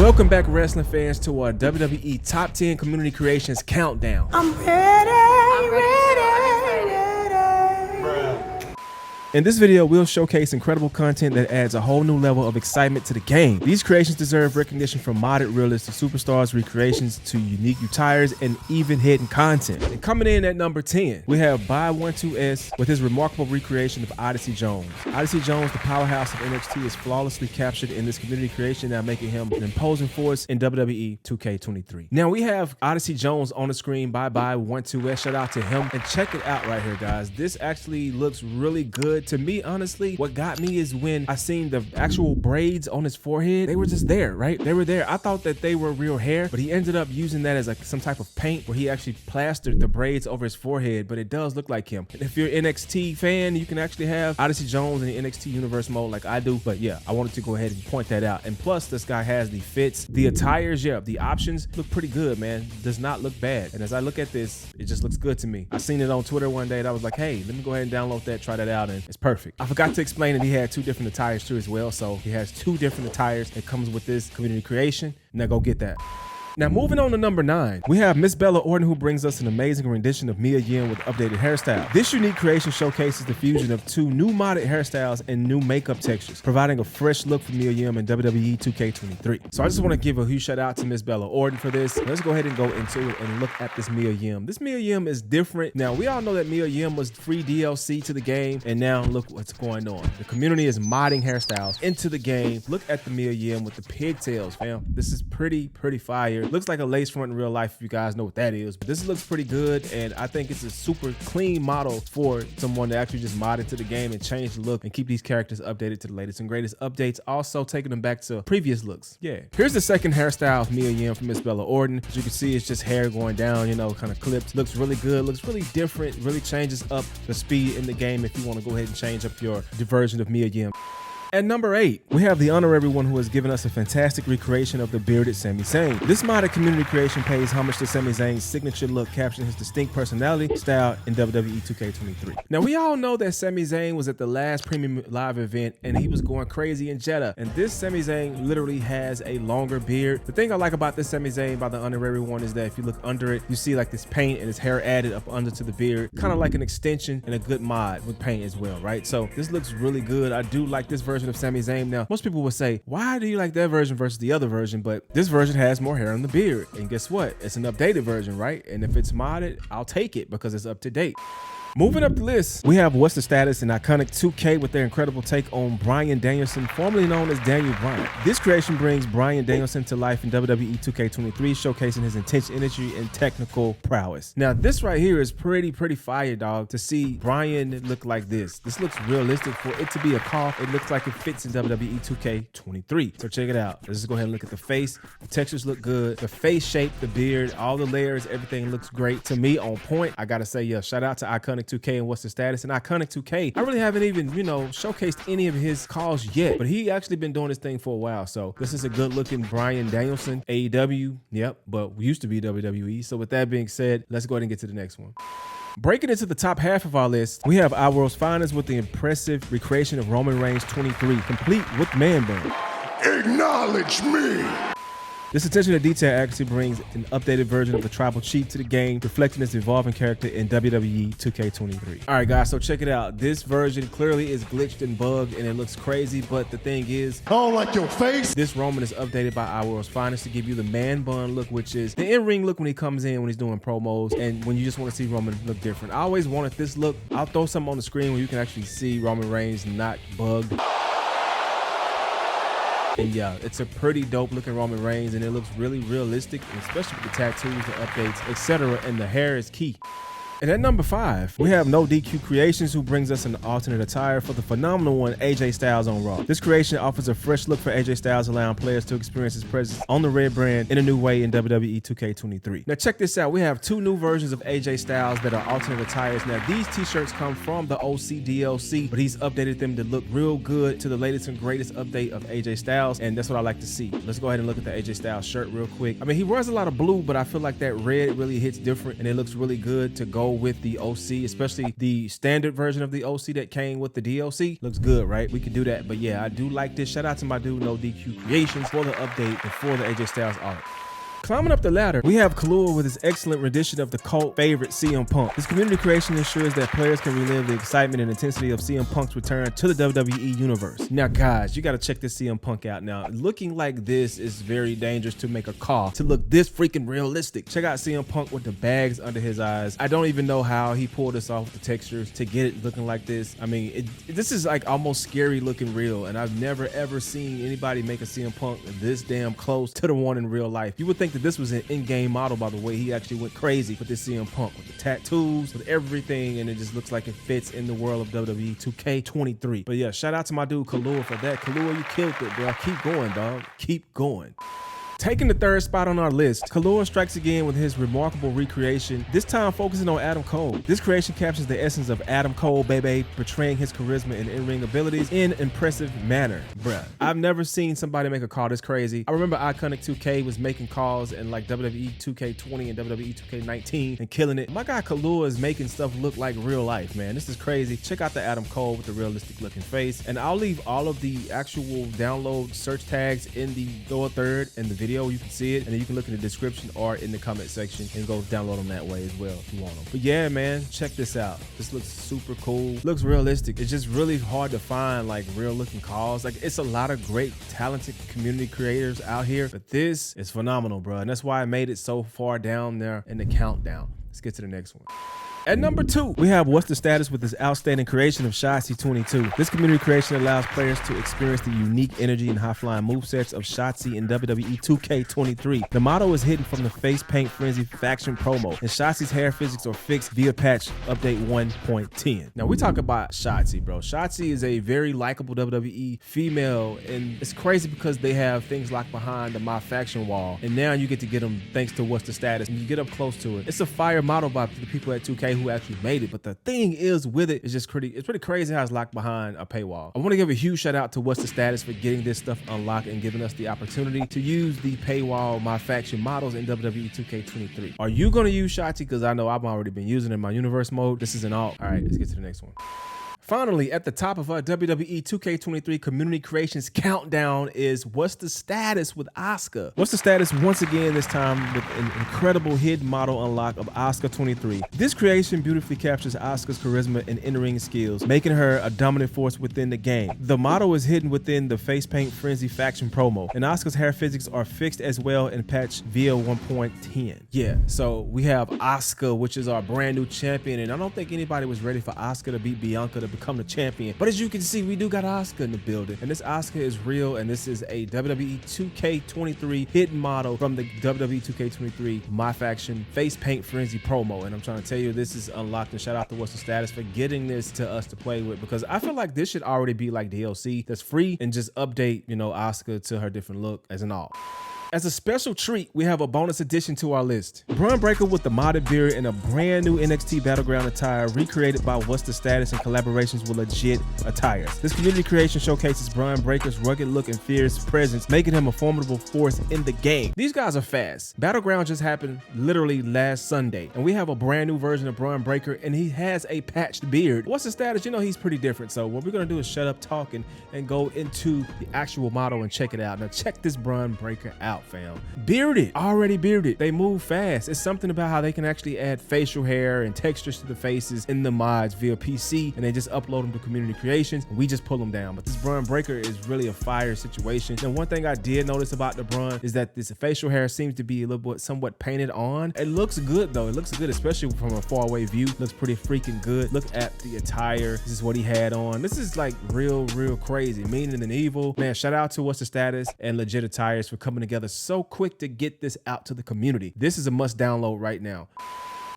Welcome back, wrestling fans, to our WWE Top 10 Community Creations Countdown. I'm ready. In this video, we'll showcase incredible content that adds a whole new level of excitement to the game. These creations deserve recognition from modded realistic superstars, recreations to unique attires, and even hidden content. And coming in at number 10, we have Buy12S with his remarkable recreation of Odyssey Jones. Odyssey Jones, the powerhouse of NXT, is flawlessly captured in this community creation, now making him an imposing force in WWE2K23. Now we have Odyssey Jones on the screen by Buy12S. Shout out to him, and check it out right here, guys. This actually looks really good. To me, honestly, what got me is when I seen the actual braids on his forehead. They were just there, right? They were there. I thought that they were real hair, but he ended up using that as like some type of paint where he actually plastered the braids over his forehead, but it does look like him. And if you're an NXT fan, you can actually have Odyssey Jones in the NXT universe mode like I do. But yeah, I wanted to go ahead and point that out. And plus, this guy has the fits, the attires, yeah, the options look pretty good, man. Does not look bad. And as I look at this, it just looks good to me. I seen it on Twitter one day and I was like, hey, let me go ahead and download that, try that out, and it's perfect. I forgot to explain that he had two different attires too as well. So he has two different attires that comes with this community creation. Now go get that. Now moving on to number 9, we have Miss Bella Orton, who brings us an amazing rendition of Mia Yim with updated hairstyle. This unique creation showcases the fusion of two new modded hairstyles and new makeup textures, providing a fresh look for Mia Yim in WWE 2K23. So I just want to give a huge shout out to Miss Bella Orton for this. Let's go ahead and go into it and look at this Mia Yim. This Mia Yim is different. Now we all know that Mia Yim was free DLC to the game, and now look what's going on. The community is modding hairstyles into the game. Look at the Mia Yim with the pigtails, fam. This is pretty fire. Looks like a lace front in real life, if you guys know what that is, but this looks pretty good, and I think it's a super clean model for someone to actually just mod into the game and change the look and keep these characters updated to the latest and greatest updates, also taking them back to previous looks. Yeah, here's the second hairstyle of Mia Yim from Miss Bella Orton. As you can see, it's just hair going down, you know, kind of clipped. Looks really good, looks really different, really changes up the speed in the game if you want to go ahead and change up your version of Mia Yim. At number 8, we have the honorary one who has given us a fantastic recreation of the bearded Sami Zayn. This modded community creation pays homage to Sami Zayn's signature look, capturing his distinct personality style in WWE 2K23. Now we all know that Sami Zayn was at the last premium live event and he was going crazy in Jeddah, and this Sami Zayn literally has a longer beard. The thing I like about this Sami Zayn by the honorary one is that if you look under it, you see like this paint and his hair added up under to the beard, kind of like an extension and a good mod with paint as well, right? So this looks really good. I do like this version of Sami Zayn. Now most people would say, why do you like that version versus the other version? But this version has more hair on the beard, and guess what, it's an updated version, right? And if it's modded, I'll take it because it's up to date. Moving up the list, we have What's the Status and Iconic 2K with their incredible take on Bryan Danielson, formerly known as Daniel Bryan. This creation brings Bryan Danielson to life in WWE 2K23, showcasing his intense energy and technical prowess. Now this right here is pretty fire, dog, to see Bryan look like this. This looks realistic for it to be a cough. It looks like it fits in WWE 2K23. So check it out. Let's just go ahead and look at the face. The textures look good. The face shape, the beard, all the layers, everything looks great. To me, on point. I gotta say, yeah, shout out to Iconic 2K and What's the Status. And Iconic 2K, I really haven't even, you know, showcased any of his CAWS yet, but he actually been doing this thing for a while. So this is a good looking Bryan Danielson. AEW, yep, but we used to be WWE. So with that being said, let's go ahead and get to the next one. Breaking into the top half of our list, we have our world's finest with the impressive recreation of Roman Reigns 23, complete with man bun. Acknowledge me. This attention to detail accuracy brings an updated version of the Tribal Chief to the game, reflecting its evolving character in WWE 2K23. All right, guys, so check it out. This version clearly is glitched and bugged, and it looks crazy, but the thing is, I don't like your face. This Roman is updated by our world's finest to give you the man bun look, which is the in-ring look when he comes in, when he's doing promos, and when you just want to see Roman look different. I always wanted this look. I'll throw something on the screen where you can actually see Roman Reigns not bugged. And yeah, it's a pretty dope looking Roman Reigns, and it looks really realistic, especially with the tattoos, the updates, etc. And the hair is key. And at number 5, we have No DQ Creations, who brings us an alternate attire for the phenomenal one, AJ Styles on Raw. This creation offers a fresh look for AJ Styles, allowing players to experience his presence on the red brand in a new way in WWE 2K23. Now check this out. We have 2 new versions of AJ Styles that are alternate attires. Now these t-shirts come from the OC DLC, but he's updated them to look real good to the latest and greatest update of AJ Styles, and that's what I like to see. Let's go ahead and look at the AJ Styles shirt real quick. I mean, he wears a lot of blue, but I feel like that red really hits different, and it looks really good to go go with the OC, especially the standard version of the OC that came with the DLC. Looks good, right? We can do that. But yeah, I do like this. Shout out to my dude No DQ Creations for the update and for the AJ Styles art. Climbing up the ladder, we have Kahlua with his excellent rendition of the cult favorite CM Punk. This community creation ensures that players can relive the excitement and intensity of CM Punk's return to the WWE universe. Now guys, you gotta check this CM Punk out. Now, looking like this is very dangerous to make a call to look this freaking realistic. Check out CM Punk with the bags under his eyes. I don't even know how he pulled this off with the textures to get it looking like this. I mean, this is like almost scary looking real, and I've never ever seen anybody make a CM Punk this damn close to the one in real life. You would think that this was an in-game model, by the way. He actually went crazy with this CM Punk, with the tattoos, with everything, and it just looks like it fits in the world of WWE2K23. But yeah, shout out to my dude Kahlua for that. Kahlua, you killed it, bro. Keep going, dog. Keep going. Taking the third spot on our list, Kahlua strikes again with his remarkable recreation, this time focusing on Adam Cole. This creation captures the essence of Adam Cole, baby, portraying his charisma and in-ring abilities in impressive manner. Bruh, I've never seen somebody make a call this crazy. I remember Iconic 2K was making calls in like WWE2K20 and WWE2K19 and killing it. My guy Kahlua is making stuff look like real life, man. This is crazy. Check out the Adam Cole with the realistic looking face. And I'll leave all of the actual download search tags in the lower third and the video. You can see it, and then you can look in the description or in the comment section and go download them that way as well if you want them. But yeah, man, check this out. This looks super cool. Looks realistic. It's just really hard to find like real looking calls. Like, it's a lot of great talented community creators out here, but this is phenomenal, bro. And that's why I made it so far down there in the countdown. Let's get to the next one. At number 2, we have What's the Status with this outstanding creation of Shotzi22. This community creation allows players to experience the unique energy and high-flying movesets of Shotzi in WWE2K23. The motto is hidden from the Face Paint Frenzy faction promo, and Shotzi's hair physics are fixed via patch update 1.10. Now, we talk about Shotzi, bro. Shotzi is a very likable WWE female, and it's crazy because they have things locked behind the My Faction wall, and now you get to get them thanks to What's the Status, and you get up close to it. It's a fire model by the people at 2K who actually made it, but the thing is with it, it's pretty crazy how it's locked behind a paywall. I want to give a huge shout out to What's the Status for getting this stuff unlocked and giving us the opportunity to use the paywall My Faction models in WWE 2K23. Are you going to use Shotzi? Because I know I've already been using it in my universe mode. This is an alt. All right, let's get to the next one. Finally, at the top of our WWE 2K23 community creations countdown is What's the Status with Asuka. What's the Status once again, this time with an incredible hidden model unlock of Asuka 23. This creation beautifully captures Asuka's charisma and in-ring skills, making her a dominant force within the game. The model is hidden within the Face Paint Frenzy faction promo, and Asuka's hair physics are fixed as well in patch via 1.10. Yeah, so we have Asuka, which is our brand new champion, and I don't think anybody was ready for Asuka to beat Bianca to become the champion. But as you can see, we do got Asuka in the building, and this Asuka is real, and this is a WWE 2K23 hidden model from the WWE 2K23 My Faction Face Paint Frenzy promo. And I'm trying to tell you, this is unlocked, and shout out to What's the Status for getting this to us to play with, because I feel like this should already be like DLC that's free and just update, you know, Asuka to her different look as an alt. As a special treat, we have a bonus addition to our list. Braun Breaker with the modded beard and a brand new NXT Battleground attire recreated by What's the Status in collaborations with Legit Attires. This community creation showcases Braun Breaker's rugged look and fierce presence, making him a formidable force in the game. These guys are fast. Battleground just happened literally last Sunday, and we have a brand new version of Braun Breaker, and he has a patched beard. What's the Status? You know, he's pretty different. So what we're gonna do is shut up talking and go into the actual model and check it out. Now check this Braun Breaker out, fam. Bearded, already bearded. They move fast. It's something about how they can actually add facial hair and textures to the faces in the mods via PC, and they just upload them to community creations, and we just pull them down. But this Braun Breaker is really a fire situation. And one thing I did notice about the Braun is that this facial hair seems to be a little bit somewhat painted on. It looks good though. It looks good, especially from a far away view. Looks pretty freaking good. Look at the attire. This is what he had on. This is like real crazy. Meaning and evil. Man, shout out to What's the Status and Legit Attires for coming together so quick to get this out to the community. This is a must download right now.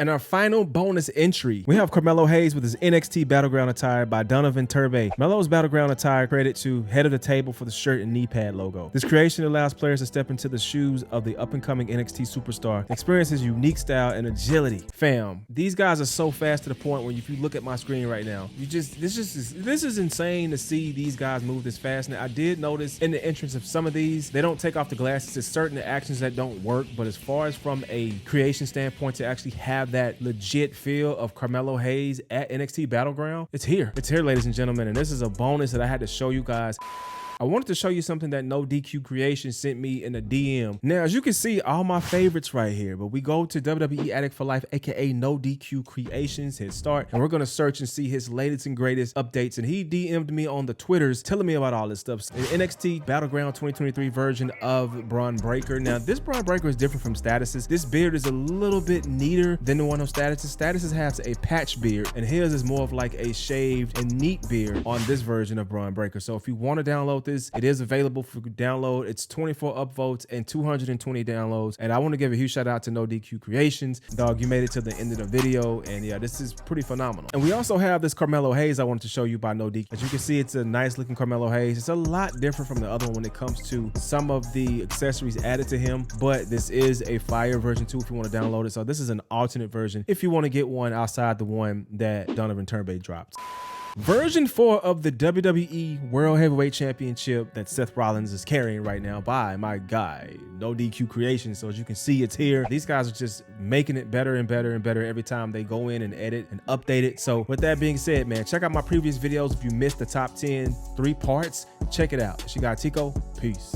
And our final bonus entry, we have Carmelo Hayes with his NXT Battleground attire by Donovan Turbe. Melo's Battleground attire credit to head of the table for the shirt and knee pad logo. This creation allows players to step into the shoes of the up-and-coming NXT superstar, and experience his unique style and agility. Fam, these guys are so fast to the point when if you look at my screen right now, this is insane to see these guys move this fast. Now, I did notice in the entrance of some of these, they don't take off the glasses. There's certain actions that don't work, but as far as from a creation standpoint to actually have have that legit feel of Carmelo Hayes at NXT Battleground, it's here. It's here, ladies and gentlemen, and this is a bonus that I had to show you guys. I wanted to show you something that No DQ Creations sent me in a DM. Now, as you can see, all my favorites right here, but we go to WWE Addict for Life, aka No DQ Creations, hit start, and we're gonna search and see his latest and greatest updates. And he DM'd me on the Twitters telling me about all this stuff. An NXT Battleground 2023 version of Braun Breaker. Now, this Braun Breaker is different from Status's. This beard is a little bit neater than the one on Status's. Status's has a patch beard, and his is more of like a shaved and neat beard on this version of Braun Breaker. So if you want to download this, it is available for download. It's 24 upvotes and 220 downloads. And I want to give a huge shout out to No DQ Creations. Dog, you made it to the end of the video, and yeah, this is pretty phenomenal. And we also have this Carmelo Hayes I wanted to show you by No DQ. As you can see, it's a nice looking Carmelo Hayes. It's a lot different from the other one when it comes to some of the accessories added to him, but this is a fire version too if you want to download it. So this is an alternate version if you want to get one outside the one that Donovan Turnbay dropped. Version 4 of the WWE World Heavyweight Championship that Seth Rollins is carrying right now by my guy, No DQ Creations. So as you can see, it's here. These guys are just making it better and better and better every time they go in and edit and update it. So with that being said, man, check out my previous videos. If you missed the top 10 3 parts, check it out. It's your guy Tico. Peace.